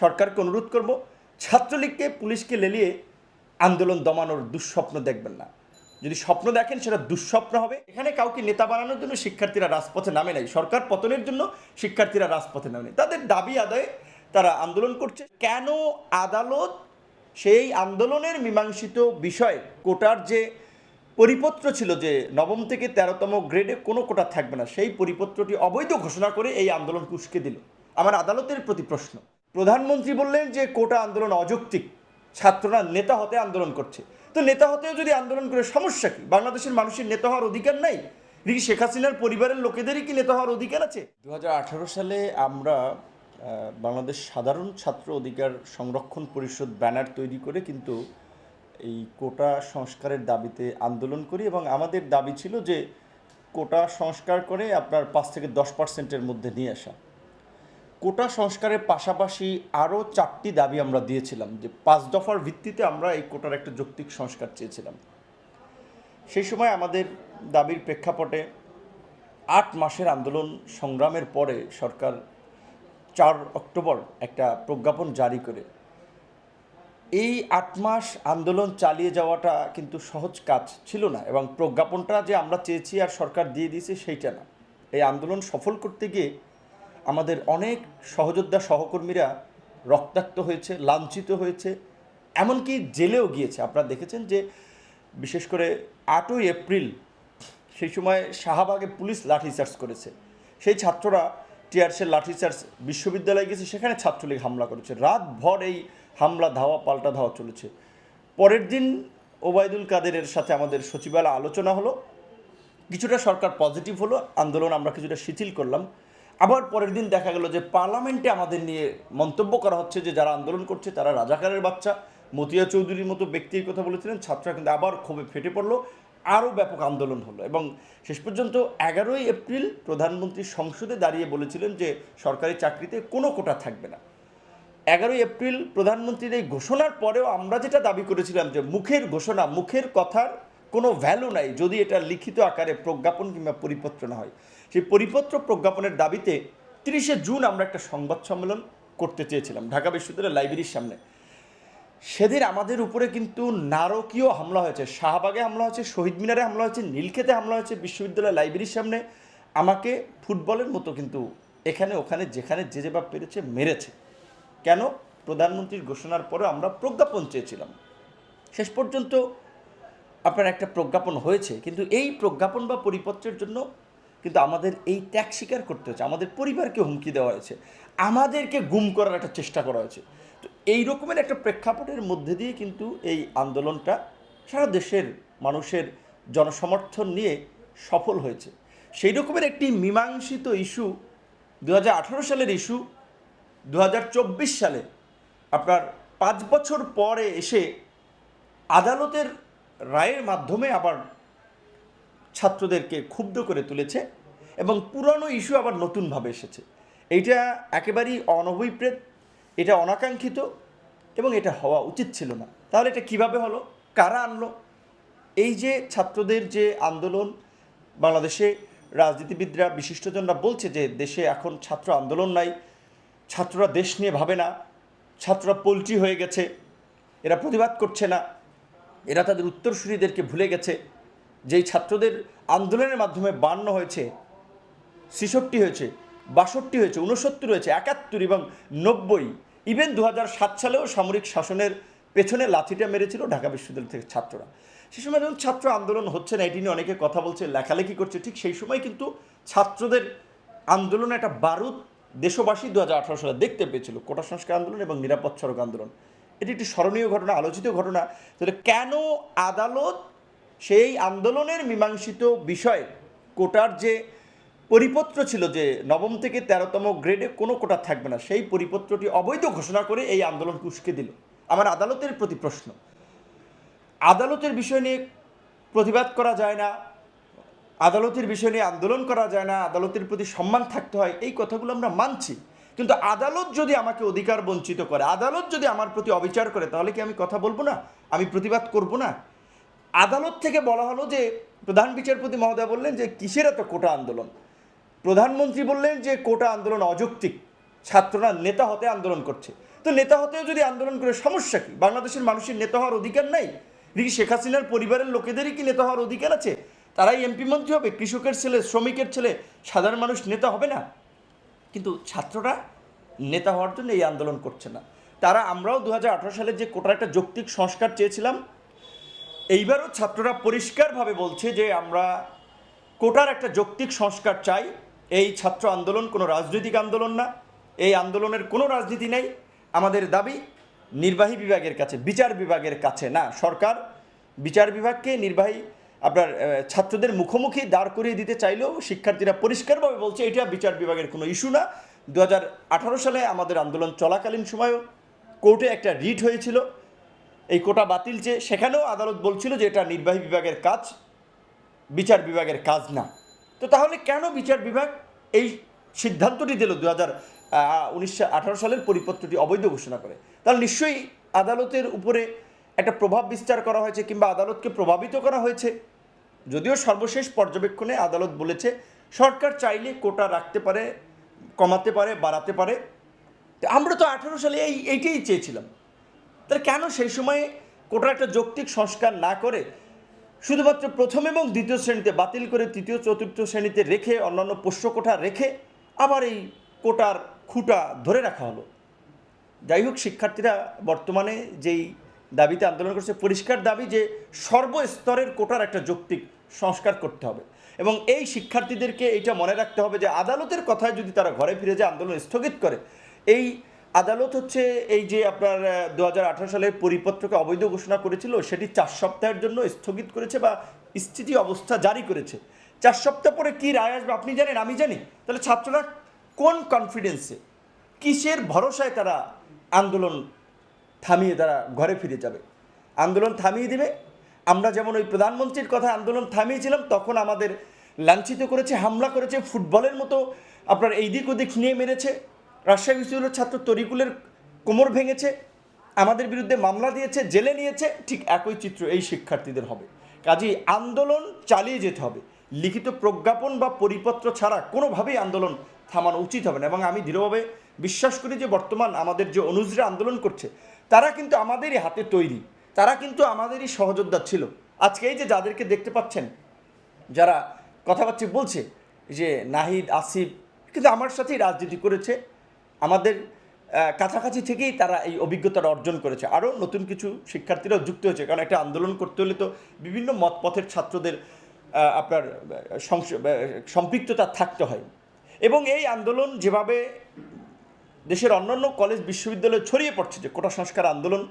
সরকারকে অনুরোধ করব, ছাত্রলীগকে পুলিশকে লেলিয়ে আন্দোলন দমানোর দুঃস্বপ্ন দেখবেন না। যদি স্বপ্ন দেখেন সেটা দুঃস্বপ্ন হবে। এখানে কাউকে নেতা বানানোর জন্য শিক্ষার্থীরা রাজপথে নামে নাই, সরকার পতনের জন্য শিক্ষার্থীরা রাজপথে নামে নাই, তাদের দাবি আদায়ে তারা আন্দোলন করছে। কেন আদালত সেই আন্দোলনের মীমাংসিত বিষয়ে কোটার যে পরিপত্র ছিল যে নবম থেকে 13তম গ্রেডে কোনো কোটা থাকবে না, সেই পরিপত্রটি অবৈধ ঘোষণা করে এই আন্দোলন উস্কে দিল। আমার আদালতের প্রতি প্রশ্ন, প্রধানমন্ত্রী বললেন যে কোটা আন্দোলন অযৌক্তিক, ছাত্ররা নেতা হতে আন্দোলন করছে। তো নেতা হতেও যদি আন্দোলন করে সমস্যা কি? বাংলাদেশের মানুষের নেতা হওয়ার অধিকার নাই? নাকি শেখ হাসিনার পরিবারের লোকেদেরই কি নেতা হওয়ার অধিকার আছে? 2018 সালে আমরা বাংলাদেশ সাধারণ ছাত্র অধিকার সংরক্ষণ পরিষদ ব্যানার তৈরি করে কিন্তু এই কোটা সংস্কারের দাবিতে আন্দোলন করি, এবং আমাদের দাবি ছিল যে কোটা সংস্কার করে আপনার 5 থেকে 10%-এর মধ্যে নিয়ে আসা। কোটা সংস্কারের পাশাপাশি আরও 4টি দাবি আমরা দিয়েছিলাম, যে 5 দফার ভিত্তিতে আমরা এই কোটার একটা যৌক্তিক সংস্কার চেয়েছিলাম। সেই সময় আমাদের দাবির প্রেক্ষাপটে 8 মাসের আন্দোলন সংগ্রামের পরে সরকার 4 অক্টোবর একটা প্রজ্ঞাপন জারি করে। এই 8 মাস আন্দোলন চালিয়ে যাওয়াটা কিন্তু সহজ কাজ ছিল না, এবং প্রজ্ঞাপনটা যে আমরা চেয়েছি আর সরকার দিয়ে দিয়েছে সেইটা না। এই আন্দোলন সফল করতে গিয়ে আমাদের অনেক সহযোদ্ধা সহকর্মীরা রক্তাক্ত হয়েছে, লাঞ্ছিত হয়েছে, এমনকি জেলেও গিয়েছে। আপনারা দেখেছেন যে বিশেষ করে 8ই এপ্রিল সেই সময় শাহবাগে পুলিশ লাঠিচার্জ করেছে, সেই ছাত্ররা টিয়ারশেল লাঠিচার্জ বিশ্ববিদ্যালয়ে গেছে, সেখানে ছাত্রলীগ হামলা করেছে। রাতভর এই হামলা ধাওয়া পাল্টা ধাওয়া চলেছে। পরের দিন ওবায়দুল কাদেরের সাথে আমাদের সচিবালয়ে আলোচনা হলো, কিছুটা সরকার পজিটিভ হলো, আন্দোলন আমরা কিছুটা শিথিল করলাম। আবার পরের দিন দেখা গেল যে পার্লামেন্টে আমাদের নিয়ে মন্তব্য করা হচ্ছে যে যারা আন্দোলন করছে তারা রাজাকারের বাচ্চা। মতিয়া চৌধুরীর মতো ব্যক্তির কথা বলেছিলেন, ছাত্ররা কিন্তু আবার ক্ষোভে ফেটে পড়লো, আরও ব্যাপক আন্দোলন হলো, এবং শেষ পর্যন্ত 11ই এপ্রিল প্রধানমন্ত্রী সংসদে দাঁড়িয়ে বলেছিলেন যে সরকারি চাকরিতে কোনো কোটা থাকবে না। 11ই এপ্রিল প্রধানমন্ত্রীর এই ঘোষণার পরেও আমরা যেটা দাবি করেছিলাম যে মুখের ঘোষণা, মুখের কথার কোনো ভ্যালু নাই যদি এটা লিখিত আকারে প্রজ্ঞাপন কিংবা পরিপত্র না হয়। সেই পরিপত্র প্রজ্ঞাপনের দাবিতে 30শে জুন আমরা একটা সংবাদ সম্মেলন করতে চেয়েছিলাম ঢাকা বিশ্ববিদ্যালয়ের লাইব্রেরির সামনে। সেদিন আমাদের উপরে কিন্তু নারকীয় হামলা হয়েছে, শাহবাগে হামলা হয়েছে, শহীদ মিনারে হামলা হয়েছে, নীলক্ষেতে হামলা হয়েছে, বিশ্ববিদ্যালয় লাইব্রেরির সামনে আমাকে ফুটবলের মতো কিন্তু এখানে ওখানে যেখানে যে যেভাবে পেরেছে মেরেছে। কেন? প্রধানমন্ত্রীর ঘোষণার পরে আমরা প্রজ্ঞাপন চেয়েছিলাম। শেষ পর্যন্ত আপনার একটা প্রজ্ঞাপন হয়েছে, কিন্তু এই প্রজ্ঞাপন বা পরিপত্রের জন্য কিন্তু আমাদের এই ত্যাগ স্বীকার করতে হয়েছে, আমাদের পরিবারকে হুমকি দেওয়া হয়েছে, আমাদেরকে গুম করার একটা চেষ্টা করা হয়েছে। তো এই রকমের একটা প্রেক্ষাপটের মধ্যে দিয়ে কিন্তু এই আন্দোলনটা সারা দেশের মানুষের জনসমর্থন নিয়ে সফল হয়েছে। সেই রকমের একটি মীমাংসিত ইস্যু 2018 সালের ইস্যু 2024 সালে আপনার 5 বছর পরে এসে আদালতের রায়ের মাধ্যমে আবার ছাত্রদেরকে ক্ষুব্ধ করে তুলেছে, এবং পুরনো ইস্যু আবার নতুনভাবে এসেছে। এইটা একেবারেই অনভিপ্রেত, এটা অনাকাঙ্ক্ষিত, এবং এটা হওয়া উচিত ছিল না। তাহলে এটা কিভাবে হলো? কারা আনলো? এই যে ছাত্রদের যে আন্দোলন, বাংলাদেশে রাজনীতিবিদরা বিশিষ্টজনরা বলছে যে দেশে এখন ছাত্র আন্দোলন নাই, ছাত্ররা দেশ নিয়ে ভাবে না, ছাত্ররা পোল্ট্রি হয়ে গেছে, এরা প্রতিবাদ করছে না, এরা তাদের উত্তরসূরিদেরকে ভুলে গেছে। যেই ছাত্রদের আন্দোলনের মাধ্যমে 52 হয়েছে, 66 হয়েছে, 62 হয়েছে, 69 হয়েছে, 71 এবং 90, ইভেন 2007 সালেও সামরিক শাসনের পেছনে লাথিটা মেরেছিল ঢাকা বিশ্ববিদ্যালয় থেকে ছাত্ররা। সে সময় যখন ছাত্র আন্দোলন হচ্ছে না, এটি নিয়ে অনেকে কথা বলছে, লেখালেখি করছে, ঠিক সেই সময় কিন্তু ছাত্রদের আন্দোলনে একটা বারুদ দেশবাসী 2018 সালে দেখতে পেয়েছিল, কোটা সংস্কার আন্দোলন এবং নিরাপদ সড়ক আন্দোলন। এটি একটি স্মরণীয় ঘটনা, আলোচিত ঘটনা। তাহলে কেন আদালত সেই আন্দোলনের মীমাংসিত বিষয়ে কোটার যে পরিপত্র ছিল যে নবম থেকে 13তম গ্রেডে কোনো কোটা থাকবে না, সেই পরিপত্রটি অবৈধ ঘোষণা করে এই আন্দোলন উস্কে দিল? আমার আদালতের প্রতি প্রশ্ন, আদালতের বিষয় নিয়ে প্রতিবাদ করা যায় না, আদালতের বিষয় নিয়ে আন্দোলন করা যায় না, আদালতের প্রতি সম্মান থাকতে হয়, এই কথাগুলো আমরা মানছি। কিন্তু আদালত যদি আমাকে অধিকার বঞ্চিত করে, আদালত যদি আমার প্রতি অবিচার করে, তাহলে কি আমি কথা বলবো না? আমি প্রতিবাদ করব না? আদালত থেকে বলা হলো যে প্রধান বিচারপতি মহোদয় বললেন যে কিসের এত কোটা আন্দোলন, প্রধানমন্ত্রী বললেন যে কোটা আন্দোলন অযৌক্তিক, ছাত্ররা নেতা হতে আন্দোলন করছে। তো নেতা হতেও যদি আন্দোলন করে সমস্যা কি? বাংলাদেশের মানুষের নেতা হওয়ার অধিকার নাই? দেখি শেখ হাসিনার পরিবারের লোকেদেরই কি নেতা হওয়ার অধিকার আছে? তারাই এমপি মন্ত্রী হবে, কৃষকের ছেলে, শ্রমিকের ছেলে, সাধারণ মানুষ নেতা হবে না? কিন্তু ছাত্ররা নেতা হওয়ার জন্য এই আন্দোলন করছে না। তারা, আমরাও 2018 সালে যে কোটার একটা যৌক্তিক সংস্কার চেয়েছিলাম, এইবারও ছাত্ররা পরিষ্কারভাবে বলছে যে আমরা কোটার একটা যৌক্তিক সংস্কার চাই। এই ছাত্র আন্দোলন কোনো রাজনৈতিক আন্দোলন না, এই আন্দোলনের কোনো রাজনীতি নেই। আমাদের দাবি নির্বাহী বিভাগের কাছে, বিচার বিভাগের কাছে না। সরকার বিচার বিভাগকে নির্বাহী আপনার ছাত্রদের মুখোমুখি দাঁড় করিয়ে দিতে চাইলেও শিক্ষার্থীরা পরিষ্কারভাবে বলছে এটা বিচার বিভাগের কোনো ইস্যু না। 2018 সালে আমাদের আন্দোলন চলাকালীন সময়ও কোর্টে একটা রিট হয়েছিল এই কোটা বাতিল চেয়ে, সেখানেও আদালত বলছিল যে এটা নির্বাহী বিভাগের কাজ, বিচার বিভাগের কাজ না। তো তাহলে কেন বিচার বিভাগ এই সিদ্ধান্তটি দিল 2018 সালের পরিপত্রটি অবৈধ ঘোষণা করে? তাহলে নিশ্চয়ই আদালতের উপরে একটা প্রভাব বিস্তার করা হয়েছে কিংবা আদালতকে প্রভাবিত করা হয়েছে। যদিও সর্বশেষ পর্যবেক্ষণে আদালত বলেছে সরকার চাইলে কোটা রাখতে পারে, কমাতে পারে, বাড়াতে পারে। আমরা তো 18 সালে এইটাই চেয়েছিলাম। তাহলে কেন সেই সময়ে কোটার একটা যৌক্তিক সংস্কার না করে শুধুমাত্র প্রথম এবং দ্বিতীয় শ্রেণীতে বাতিল করে তৃতীয় চতুর্থ শ্রেণীতে রেখে অন্যান্য পোষ্য কোটা রেখে আবার এই কোটার খুঁটা ধরে রাখা হলো? যাই হোক, শিক্ষার্থীরা বর্তমানে যেই দাবিতে আন্দোলন করছে, পরিষ্কার দাবি যে সর্বস্তরের কোটার একটা যৌক্তিক সংস্কার করতে হবে। এবং এই শিক্ষার্থীদেরকে এইটা মনে রাখতে হবে যে আদালতের কথায় যদি তারা ঘরে ফিরে যায়, আন্দোলন স্থগিত করে, এই আদালত হচ্ছে এই যে আপনার 2018 সালের পরিপত্রকে অবৈধ ঘোষণা করেছিল সেটি 4 সপ্তাহের জন্য স্থগিত করেছে বা স্থিতি অবস্থা জারি করেছে। 4 সপ্তাহ পরে কী রায় আসবে আপনি জানেন, আমি জানি। তাহলে ছাত্ররা কোন কনফিডেন্সে, কিসের ভরসায় তারা আন্দোলন থামিয়ে তারা ঘরে ফিরে যাবে? আন্দোলন থামিয়ে দিবে। আমরা যেমন ওই প্রধানমন্ত্রীর কথা আন্দোলন থামিয়েছিলাম, তখন আমাদের লাঞ্ছিত করেছে, হামলা করেছে, ফুটবলের মতো আপনার এই দিক ওদিক নিয়ে মেরেছে। রাজশাহী বিশ্ববিদ্যালয়ের ছাত্র তরিকুলের কোমর ভেঙেছে, আমাদের বিরুদ্ধে মামলা দিয়েছে, জেলে নিয়েছে। ঠিক একই চিত্র এই শিক্ষার্থীদের হবে। কাজেই আন্দোলন চালিয়ে যেতে হবে। লিখিত প্রজ্ঞাপন বা পরিপত্র ছাড়া কোনোভাবেই আন্দোলন থামানো উচিত হবে না। এবং আমি দৃঢ়ভাবে বিশ্বাস করি যে বর্তমান আমাদের যে অনুজরা আন্দোলন করছে তারা কিন্তু আমাদেরই হাতে তৈরি, তারা কিন্তু আমাদেরই সহযোদ্ধা ছিল। আজকে এই যে যাদেরকে দেখতে পাচ্ছেন যারা কথাবার্তা বলছে, যে নাহিদ, আসিফ, কিন্তু আমার সাথেই রাজনীতি করেছে, আমাদের কাছাকাছি থেকেই তারা এই অভিজ্ঞতাটা অর্জন করেছে। আরও নতুন কিছু শিক্ষার্থীরাও যুক্ত হয়েছে, কারণ একটা আন্দোলন করতে হলে তো বিভিন্ন মতপথের ছাত্রদের আপনার সম্পৃক্ততা থাকতে হয়। এবং এই আন্দোলন যেভাবে দেশের অন্যান্য কলেজ বিশ্ববিদ্যালয়ে ছড়িয়ে পড়ছে যে কোটা সংস্কার আন্দোলন,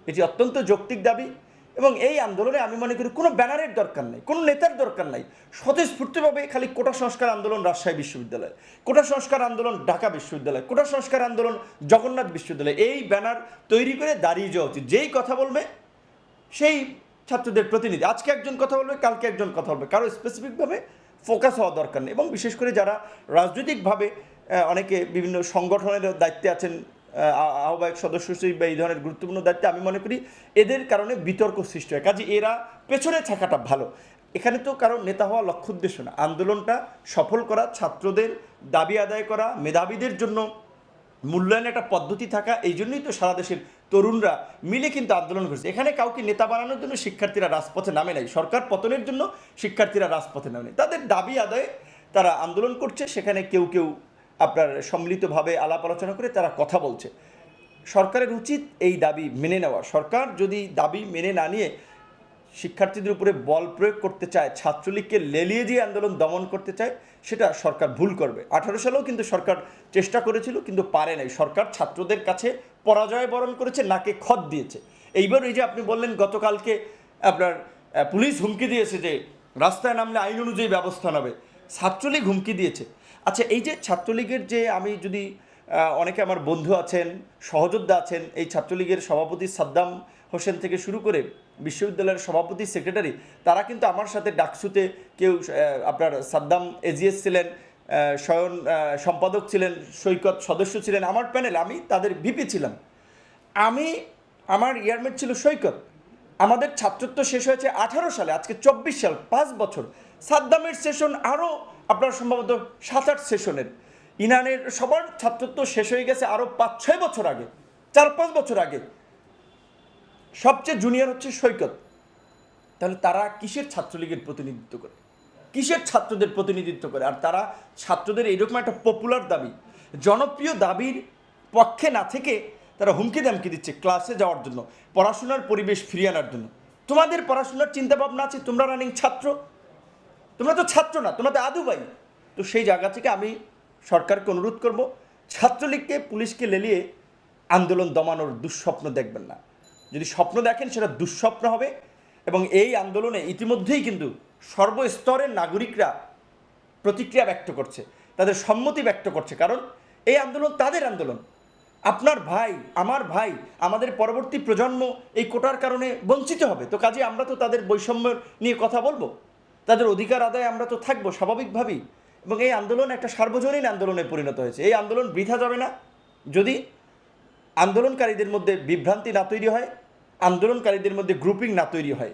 এটি অত্যন্ত যৌক্তিক দাবি। এবং এই আন্দোলনে আমি মনে করি কোনো ব্যানারের দরকার নেই, কোনো নেতার দরকার নাই। স্বতঃস্ফূর্তভাবে খালি কোটা সংস্কার আন্দোলন রাজশাহী বিশ্ববিদ্যালয়, কোটা সংস্কার আন্দোলন ঢাকা বিশ্ববিদ্যালয়, কোটা সংস্কার আন্দোলন জগন্নাথ বিশ্ববিদ্যালয়, এই ব্যানার তৈরি করে দাঁড়িয়ে যাওয়া উচিত। যেই কথা বলবে সেই ছাত্রদের প্রতিনিধি, আজকে একজন কথা বলবে, কালকে একজন কথা বলবে, কারো স্পেসিফিকভাবে ফোকাস হওয়া দরকার নেই। এবং বিশেষ করে যারা রাজনৈতিকভাবে অনেকে বিভিন্ন সংগঠনের দায়িত্বে আছেন, আহ্বায়ক সদস্য সচিব বা এই ধরনের গুরুত্বপূর্ণ দায়িত্বে, আমি মনে করি এদের কারণে বিতর্ক সৃষ্টি হয়। কাজে এরা পেছনে থাকাটা ভালো। এখানে তো কারণ নেতা হওয়া লক্ষ্য উদ্দেশ্য না, আন্দোলনটা সফল করা, ছাত্রদের দাবি আদায় করা, মেধাবীদের জন্য মূল্যায়নের একটা পদ্ধতি থাকা। এই জন্যই তো সারা দেশের তরুণরা মিলে কিন্তু আন্দোলন করছে। এখানে কাউকে নেতা বানানোর জন্য শিক্ষার্থীরা রাজপথে নামে নাই, সরকার পতনের জন্য শিক্ষার্থীরা রাজপথে নামে নাই, তাদের দাবি আদায়ে তারা আন্দোলন করছে। সেখানে কেউ কেউ আপনার সম্মিলিতভাবে আলাপ আলোচনা করে তারা কথা বলছে। সরকারের উচিত এই দাবি মেনে নেওয়া। সরকার যদি দাবি মেনে না নিয়ে শিক্ষার্থীদের উপরে বল প্রয়োগ করতে চায়, ছাত্রলীগকে লেলিয়ে দিয়ে আন্দোলন দমন করতে চায়, সেটা সরকার ভুল করবে। 18 সালেও কিন্তু সরকার চেষ্টা করেছিল, কিন্তু পারে নাই। সরকার ছাত্রদের কাছে পরাজয় বরণ করেছে, নাকে খত দিয়েছে। এইবার এই যে আপনি বললেন গতকালকে আপনার পুলিশ হুমকি দিয়েছে যে রাস্তায় নামলে আইন অনুযায়ী ব্যবস্থা নেবে, ছাত্রলীগ হুমকি দিয়েছে। আচ্ছা, এই যে ছাত্রলীগের যে, আমি যদি অনেকে আমার বন্ধু আছেন, সহযোদ্ধা আছেন, এই ছাত্রলীগের সভাপতি সাদ্দাম হোসেন থেকে শুরু করে বিশ্ববিদ্যালয়ের সভাপতি, সেক্রেটারি, তারা কিন্তু আমার সাথে ডাকসুতে কেউ আপনার সাদ্দাম এজিএস ছিলেন, স্বয়ং সম্পাদক ছিলেন, সৈকত সদস্য ছিলেন আমার প্যানেল, আমি তাদের ভিপি ছিলাম। আমার ইয়ারমেট ছিল সৈকত। আমাদের ছাত্রত্ব শেষ হয়েছে 18 সালে, আজকে 24 সাল, 5 বছর। সাদ্দামের সেশন আরও আপনার সম্ভবত 7-8 সেশনের, ইনানের সবার ছাত্রত্ব শেষ হয়ে গেছে আরও 5-6 বছর আগে। 4-5 বছর আগে। সবচেয়ে জুনিয়র হচ্ছে সৈকত। তাহলে তারা কিসের ছাত্রলীগের প্রতিনিধিত্ব করে, কিসের ছাত্রদের প্রতিনিধিত্ব করে? আর তারা ছাত্রদের এইরকম একটা পপুলার দাবি, জনপ্রিয় দাবির পক্ষে না থেকে তারা হুমকি দামকি দিচ্ছে ক্লাসে যাওয়ার জন্য, পড়াশোনার পরিবেশ ফিরিয়ে আনার জন্য। তোমাদের পড়াশোনার চিন্তা ভাবনা আছে, তোমরা রানিং ছাত্র, তোমরা তো ছাত্র না, তোমরা তো আদুবাই। তো সেই জায়গা থেকে আমি সরকারকে অনুরোধ করব, ছাত্রলীগকে পুলিশকে লেলিয়ে আন্দোলন দমানোর দুঃস্বপ্ন দেখবেন না। যদি স্বপ্ন দেখেন সেটা দুঃস্বপ্ন হবে। এবং এই আন্দোলনে ইতিমধ্যেই কিন্তু সর্বস্তরের নাগরিকরা প্রতিক্রিয়া ব্যক্ত করছে, তাদের সম্মতি ব্যক্ত করছে, কারণ এই আন্দোলন তাদের আন্দোলন। আপনার ভাই, আমার ভাই, আমাদের পরবর্তী প্রজন্ম এই কোটার কারণে বঞ্চিত হবে। তো কাজে আমরা তো তাদের বৈষম্য নিয়ে কথা বলবো, তাদের অধিকার আদায়ে আমরা তো থাকবো স্বাভাবিকভাবেই। এবং এই আন্দোলন একটা সার্বজনীন আন্দোলনে পরিণত হয়েছে। এই আন্দোলন বৃথা যাবে না যদি আন্দোলনকারীদের মধ্যে বিভ্রান্তি না তৈরি হয়, আন্দোলনকারীদের মধ্যে গ্রুপিং না তৈরি হয়।